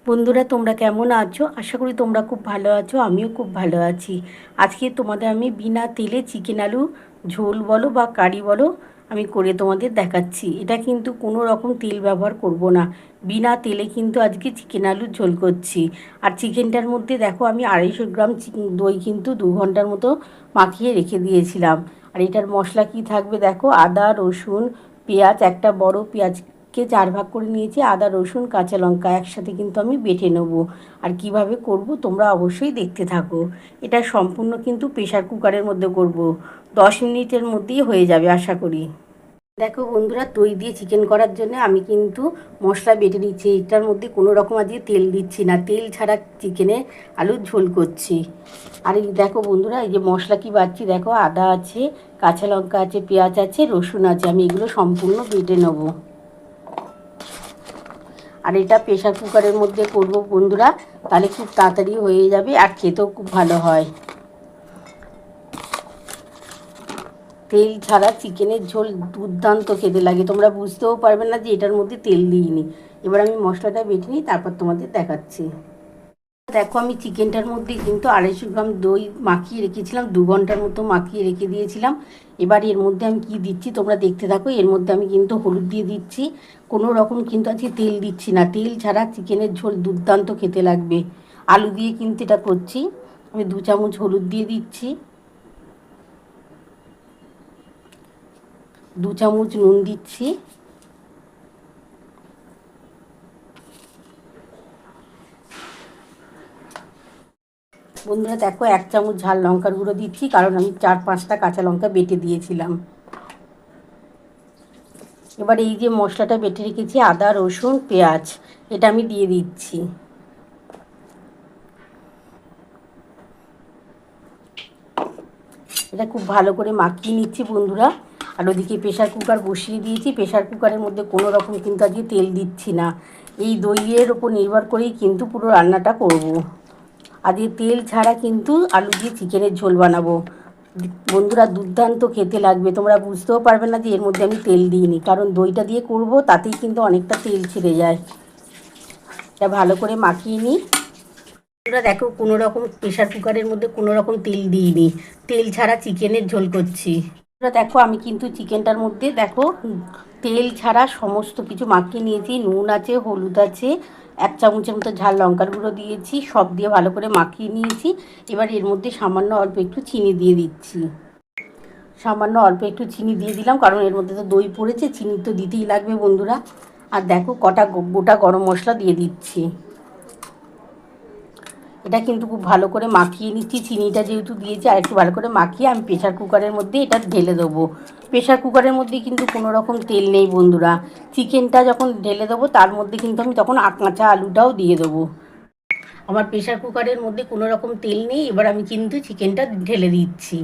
বন্ধুরা তোমরা কেমন আছো? আশা করি তোমরা খুব ভালো আছো, আমিও খুব ভালো আছি। আজকে তোমাদের আমি বিনা তেলে চিকেন আলু ঝোল বলো বা কারি বলো আমি করে তোমাদের দেখাচ্ছি। এটা কিন্তু কোনো রকম তেল ব্যবহার করব না, বিনা তেলে কিন্তু আজকে চিকেন আলুর ঝোল করছি। আর চিকেনটার মধ্যে দেখো আমি 250 গ্রাম দই কিন্তু 2 ঘন্টার মতো মাখিয়ে রেখে দিয়েছিলাম। আর এটার মশলা কি থাকবে দেখো, আদা রসুন পেঁয়াজ, একটা বড় পেঁয়াজকে 4 ভাগ করে নিয়েছি, আদা রসুন কাঁচা লঙ্কা একসাথে কিন্তু আমি বেটে নেব। আর কিভাবে করব তোমরা অবশ্যই দেখতে থাকো। এটা সম্পূর্ণ কিন্তু প্রেশার কুকারের মধ্যে করব, 10 মিনিটের মধ্যেই হয়ে যাবে আশা করি। দেখো বন্ধুরা, দই দিয়ে চিকেন করার জন্য আমি কিন্তু মশলা বেটে নিচ্ছি। এটার মধ্যে কোনো রকম আজকে তেল দিচ্ছি না, তেল ছাড়া চিকেনে আলুর ঝোল করছি। আর এই দেখো বন্ধুরা, এই যে মশলা কি বাটছি দেখো, আদা আছে, কাঁচা লঙ্কা আছে, পেঁয়াজ আছে, রসুন আছে, আমি এগুলো সম্পূর্ণ বেটে নেবো। আর এটা প্রেশার কুকারের মধ্যে করব বন্ধুরা, তাহলে খুব তাড়াতাড়ি হয়ে যাবে আর খেতেও খুব ভালো হয়। তেল ছাড়া চিকেনের ঝোল দুর্দান্ত খেতে লাগে, তোমরা বুঝতেও পারবে না যে এটার মধ্যে তেল দিইনি। এবার আমি মশলাটা বেটে নিই, তারপর তোমাদের দেখাচ্ছি। দেখো আমি চিকেনটার মধ্যে কিন্তু 250 গ্রাম দই মাখিয়ে রেখেছিলাম, 2 ঘন্টার মতো মাখিয়ে রেখে দিয়েছিলাম। এবার এর মধ্যে আমি কি দিচ্ছি তোমরা দেখতে থাকো। এর মধ্যে আমি কিন্তু হলুদ দিয়ে দিচ্ছি, কোনো রকম কিন্তু আজকে তেল দিচ্ছি না। তেল ছাড়া চিকেনের ঝোল দুর্দান্ত খেতে লাগবে, আলু দিয়ে কিন্তু এটা করছি। আমি 2 চামচ হলুদ দিয়ে দিচ্ছি, 2 চামচ নুন দিচ্ছি, বন্ধুরা দেখো 1 চামচ ঝাল লঙ্কার গুঁড়ো দিচ্ছি, কারণ আমি 4-5টা কাঁচা লঙ্কা বেটে দিয়েছিলাম। এবার এই যে মশলাটা বেটে রেখেছি আদা রসুন পেঁয়াজ, এটা আমি দিয়ে দিচ্ছি। এটা খুব ভালো করে মাখিয়ে নিচ্ছি বন্ধুরা। আর ওদিকে প্রেশার কুকার বসিয়ে দিয়েছি, প্রেশার কুকারের মধ্যে কোনো রকম কিন্তু আজকে তেল দিচ্ছি না। এই দইয়ের ওপর নির্ভর করেই কিন্তু পুরো রান্নাটা করব। আজকে তেল ছাড়া কিন্তু আলু দিয়ে চিকেনের ঝোল বানাবো বন্ধুরা, দুর্দান্ত খেতে লাগবে। তোমরা বুঝতেও পারবে না যে এর মধ্যে আমি তেল দিইনি, কারণ দইটা দিয়ে করব, তাতেই কিন্তু অনেকটা তেল ছেড়ে যায়। এটা ভালো করে মাখিয়ে নিই। বন্ধুরা দেখো, কোনো রকম প্রেশার কুকারের মধ্যে কোনো রকম তেল দিইনি, তেল ছাড়া চিকেনের ঝোল করছি। বন্ধুরা দেখো আমি কিন্তু চিকেনটার মধ্যে দেখো তেল ছাড়া সমস্ত কিছু মাখিয়ে নিয়েছি। নুন আছে, হলুদ আছে, 1 চামচের মতো ঝাল লঙ্কার গুঁড়ো দিয়েছি, সব দিয়ে ভালো করে মাখিয়ে নিয়েছি। এবার এর মধ্যে সামান্য অল্প একটু চিনি দিয়ে দিচ্ছি, সামান্য অল্প একটু চিনি দিয়ে দিলাম, কারণ এর মধ্যে তো দই পড়েছে, চিনি তো দিতেই লাগবে বন্ধুরা। আর দেখো কটা গোটা গরম মশলা দিয়ে দিচ্ছি। এটা কিন্তু খুব ভালো করে মাখিয়ে নিচ্ছি, চিনিটা যেহেতু দিয়েছি আর একটু ভালো করে মাখিয়ে আমি প্রেশার কুকারের মধ্যে এটা ঢেলে দেবো। প্রেশার কুকারের মধ্যে কিন্তু কোনো রকম তেল নেই বন্ধুরা, চিকেনটা যখন ঢেলে দেবো তার মধ্যে কিন্তু আমি তখন কাঁচা আলুটাও দিয়ে দেবো। আমার প্রেশার কুকারের মধ্যে কোনো রকম তেল নেই, এবার আমি কিন্তু চিকেনটা ঢেলে দিচ্ছি।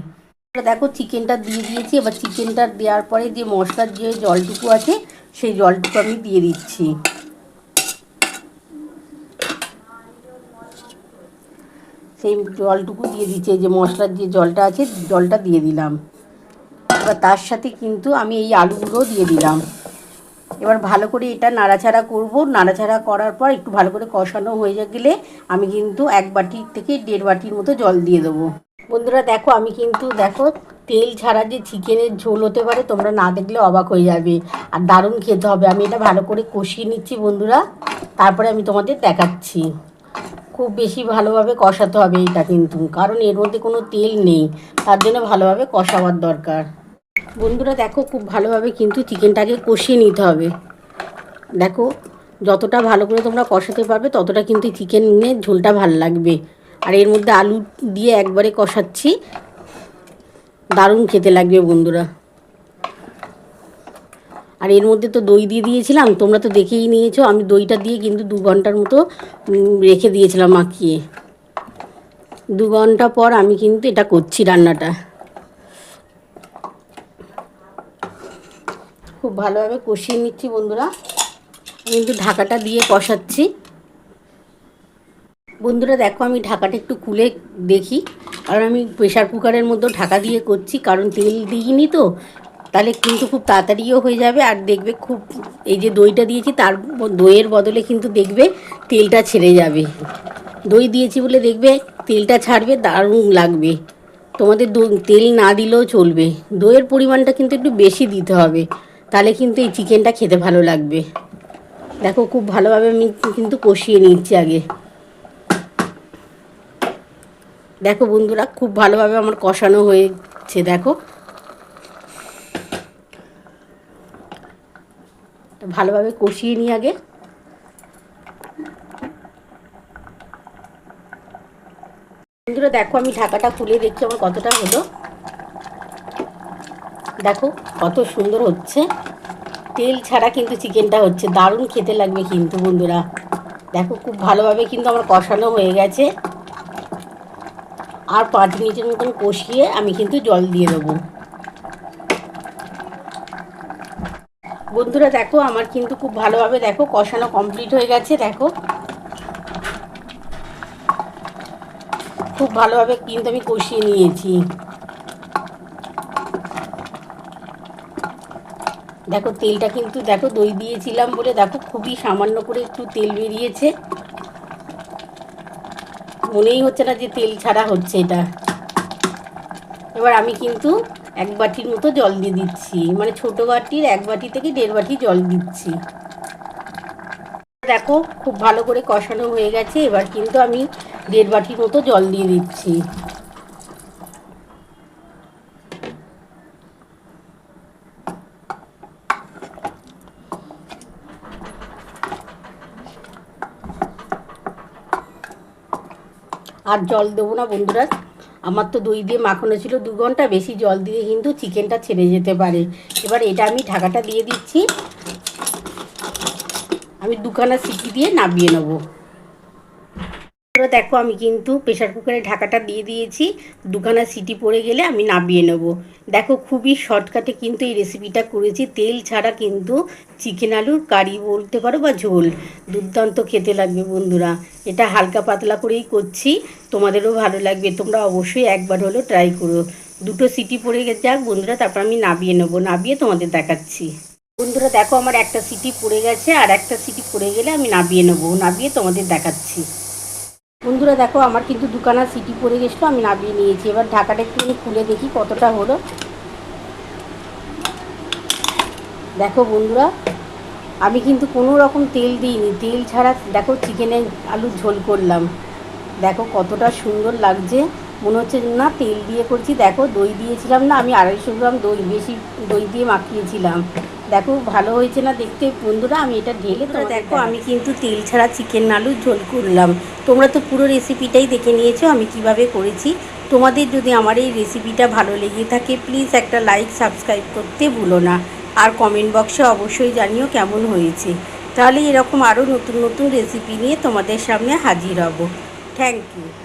দেখো চিকেনটা দিয়ে দিয়েছি, এবার চিকেনটা দেওয়ার পরে যে মশলার যে জলটুকু আছে সেই জলটুকু আমি দিয়ে দিচ্ছি। সেই জলটুকু দিয়ে দিচ্ছি, যে মশলার যে জলটা আছে জলটা দিয়ে দিলাম। এবার তার সাথে কিন্তু আমি এই আলুগুলো দিয়ে দিলাম। এবার ভালো করে এটা নাড়াচাড়া করব, নাড়াচাড়া করার পর একটু ভালো করে কষানো হয়ে গেলে আমি কিন্তু 1 বাটি থেকে 1.5 বাটির মতো জল দিয়ে দেবো। বন্ধুরা দেখো আমি কিন্তু দেখো তেল ছাড়া যে চিকেনের ঝোল হতে পারে তোমরা না দেখলে অবাক হয়ে যাবে, আর দারুণ খেতে হবে। আমি এটা ভালো করে কষিয়ে নিচ্ছি বন্ধুরা, তারপরে আমি তোমাদের দেখাচ্ছি। খুব বেশি ভালোভাবে কষাতে হবে এটা কিন্তু, কারণ এর মধ্যে কোনো তেল নেই, তার জন্য ভালোভাবে কষাবার দরকার। বন্ধুরা দেখো খুব ভালোভাবে কিন্তু চিকেনটাকে কষিয়ে নিতে হবে। দেখো যতটা ভালো করে তোমরা কষাতে পারবে ততটা কিন্তু চিকেনের ঝোলটা ভালো লাগবে। আর এর মধ্যে আলু দিয়ে একবারে কষাচ্ছি, দারুণ খেতে লাগবে বন্ধুরা। আর এর মধ্যে তো দই দিয়ে দিয়েছিলাম, তোমরা তো দেখেই নিয়েছো। আমি দইটা দিয়ে কিন্তু 2 ঘন্টার মতো রেখে দিয়েছিলাম মাখিয়ে। 2 ঘন্টা পর আমি কিন্তু এটা করছি রান্নাটা। খুব ভালোভাবে কষিয়ে নিচ্ছি বন্ধুরা, কিন্তু ঢাকাটা দিয়ে কষাচ্ছি। বন্ধুরা দেখো আমি ঢাকাটা একটু খুলে দেখি, কারণ আমি প্রেশার কুকারের মধ্যে ঢাকা দিয়ে করছি, কারণ তেল দিইনি তো, তাহলে কিন্তু খুব তাড়াতাড়িও হয়ে যাবে। আর দেখবে খুব, এই যে দইটা দিয়েছি তার দইয়ের বদলে কিন্তু দেখবে তেলটা ছেড়ে যাবে। দই দিয়েছি বলে দেখবে তেলটা ছাড়বে, দারুণ লাগবে। তোমাদের তেল না দিলেও চলবে, দইয়ের পরিমাণটা কিন্তু একটু বেশি দিতে হবে, তাহলে কিন্তু এই চিকেনটা খেতে ভালো লাগবে। দেখো খুব ভালোভাবে আমি কিন্তু কষিয়ে নিচ্ছি আগে। দেখো বন্ধুরা, খুব ভালোভাবে আমার কষানো হয়েছে। দেখো ভালোভাবে কষিয়ে নিই আগে। বন্ধুরা দেখো, আমি ঢাকাটা খুলে দেখছি আমার কতটা হলো। দেখো কত সুন্দর হচ্ছে, তেল ছাড়া কিন্তু চিকেনটা হচ্ছে, দারুণ খেতে লাগবে কিন্তু বন্ধুরা। দেখো খুব ভালোভাবে কিন্তু আমার কষানো হয়ে গেছে। আর 5 মিনিটের মতন কষিয়ে আমি কিন্তু জল দিয়ে দেবো। বন্ধুরা দেখো, আমার কিন্তু খুব ভালোভাবে দেখো কষানো কমপ্লিট হয়ে গেছে। দেখো খুব ভালোভাবে কিন্তু আমি কষিয়ে নিয়েছি। দেখো তেলটা কিন্তু, দেখো দই দিয়েছিলাম বলে দেখো খুবই সামান্য করে একটু তেল বেরিয়েছে, মনেই হচ্ছে না যে তেল ছাড়া হচ্ছে এটা। এবার আমি কিন্তু 1 বাটির মতো জল দিয়ে দিচ্ছি, মানে ছোটো বাটির 1 বাটি থেকে 1.5 বাটি জল দিচ্ছি। দেখো খুব ভালো করে কষানো হয়ে গেছে, এবার কিন্তু আমি 1.5 বাটির মতো জল দিয়ে দিচ্ছি। আর জল দেবো না বন্ধুরা, আমার তো দই দিয়ে মাখানো ছিল 2 ঘন্টা, বেশি জল দিয়ে কিন্তু চিকেনটা ছেড়ে যেতে পারে। এবার এটা আমি ঢাকাটা দিয়ে দিচ্ছি, আমি 2খানা সিটি দিয়ে নামিয়ে নেবো। দেখো আমি কিন্তু প্রেশার কুকারে ঢাকাটা দিয়ে দিয়েছি, 2খানা সিটি পড়ে গেলে আমি নামিয়ে নেব। দেখো খুবই শর্টকাটে কিন্তু এই রেসিপিটা করেছি, তেল ছাড়া কিন্তু চিকেন আলুর কারি বলতে পারো বা ঝোল, দুর্দান্ত খেতে লাগবে বন্ধুরা। এটা হালকা পাতলা করেই করছি, তোমাদেরও ভালো লাগবে, তোমরা অবশ্যই একবার হলেও ট্রাই করো। 2টো সিটি পড়ে যাক বন্ধুরা, তারপর আমি নামিয়ে নেবো, নামিয়ে তোমাদের দেখাচ্ছি। বন্ধুরা দেখো আমার একটা সিটি পড়ে গেছে, আর একটা সিটি পড়ে গেলে আমি নামিয়ে নেবো, নামিয়ে তোমাদের দেখাচ্ছি। বন্ধুরা দেখো আমার কিন্তু 2খানা সিটি পড়ে গেছিলো, আমি নামিয়ে নিয়েছি। এবার ঢাকাটা একটু খুলে দেখি কতটা হলো। দেখো বন্ধুরা, আমি কিন্তু কোনো রকম তেল দিইনি, তেল ছাড়া দেখো চিকেনের আলুর ঝোল করলাম। দেখো কতটা সুন্দর লাগছে, মনে হচ্ছে না তেল দিয়ে করছি। দেখো দই দিয়েছিলাম না, আমি 250 গ্রাম দই, বেশি দই দিয়ে মাখিয়েছিলাম। দেখো ভালো হয়েছে না দেখতে বন্ধুরা, আমি এটা ঢেলে তোমরা দেখো আমি কিন্তু তেল ছাড়া চিকেন আলুর ঝোল করলাম। তোমরা তো পুরো রেসিপিটাই দেখে নিয়েছো আমি কিভাবে করেছি। তোমাদের যদি আমার এই রেসিপিটা ভালো লেগে থাকে প্লিজ একটা লাইক সাবস্ক্রাইব করতে ভুলো না, আর কমেন্ট বক্সে অবশ্যই জানিও কেমন হয়েছে। তাহলে এরকম আরও নতুন নতুন রেসিপি নিয়ে তোমাদের সামনে হাজির হব। Thank you.